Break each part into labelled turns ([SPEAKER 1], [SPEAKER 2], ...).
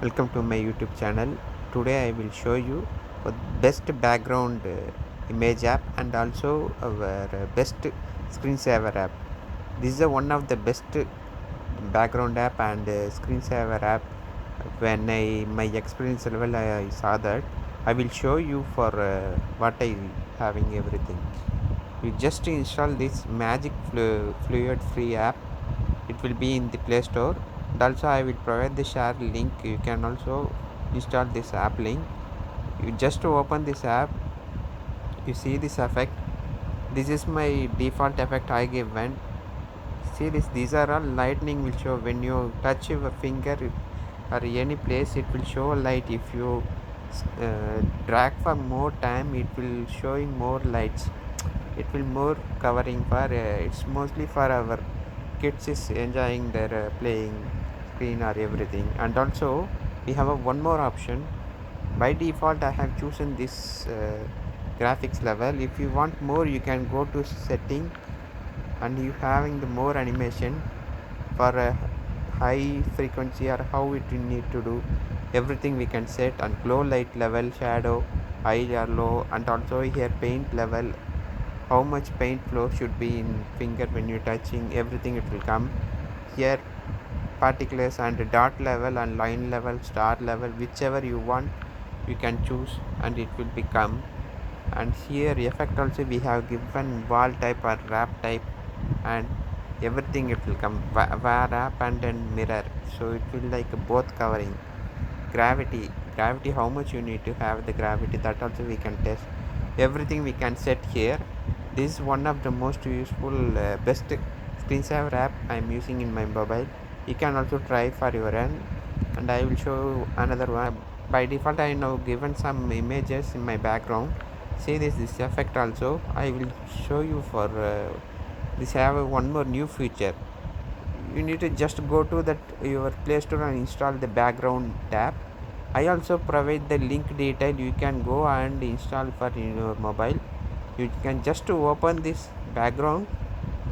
[SPEAKER 1] Welcome to my YouTube channel. Today I will show you a best background image app and also our best screensaver app. This is one of the best background app and screensaver app. When my experience level I saw that, I will show you for what I having everything. You just install this magic fluid free app. It will be in the Play Store, and also I will provide the share link. You can also install this app link. You just open this app, you see this effect. This is my default effect I given. See this, these are all lightning will show when you touch your finger or any place, it will show light. If you drag for more time, it will showing more lights. It will more covering for it's mostly for our kids is enjoying their playing screen or everything. And also we have a one more option. By default I have chosen this graphics level. If you want more, you can go to setting and you having the more animation for a high frequency or how it you need to do everything we can set. And glow light level, shadow, high or low, and also here paint level, how much paint flow should be in finger when you're touching, everything it will come here. Particulars and dot level and line level, star level, whichever you want you can choose and it will become. And here effect also we have given wall type or wrap type, and everything it will come wrap and then mirror, so it will like both covering. Gravity how much you need to have the gravity, that also we can test. Everything we can set here. This is one of the most useful best screensaver app I am using in my mobile. You can also try for your end, and I will show another one. By default I now given some images in my background. See this effect also I will show you for this have one more new feature. You need to just go to that your Play Store and install the background tab. I also provide the link detail. You can go and install for your mobile. You can just open this background.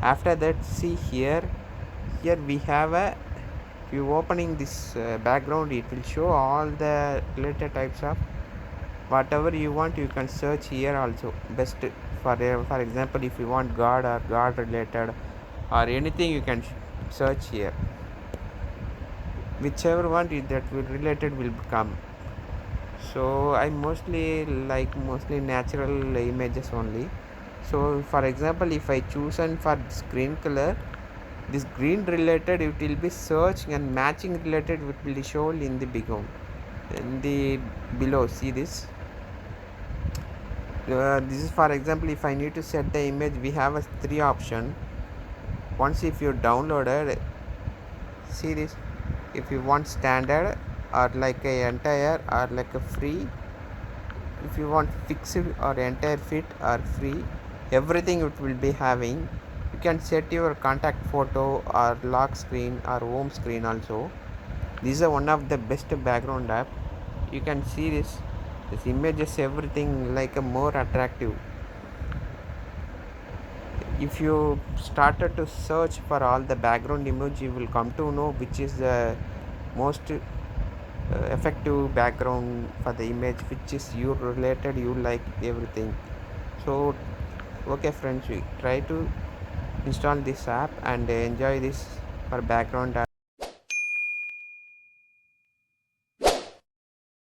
[SPEAKER 1] After that, see here we have a, you opening this background, it will show all the related types of whatever you want. You can search here also best for example, if you want god or god related or anything, you can search here. Whichever one that will related will come. So I mostly natural images only. So for example, if I choose and for this green color, this green related it will be searching, and matching related it will show in the in the below. See this, this is for example, if I need to set the image, we have a three option. Once if you downloaded, see this, if you want standard or like a entire or like a free, if you want fixed or entire fit or free, everything it will be having. You can set your contact photo or lock screen or home screen also. This is one of the best background app. You can see this images, everything like a more attractive. If you started to search for all the background image, you will come to know which is the most effective background for the image, which is you related, you like everything. So okay friends, we try to install this app and enjoy this for background app.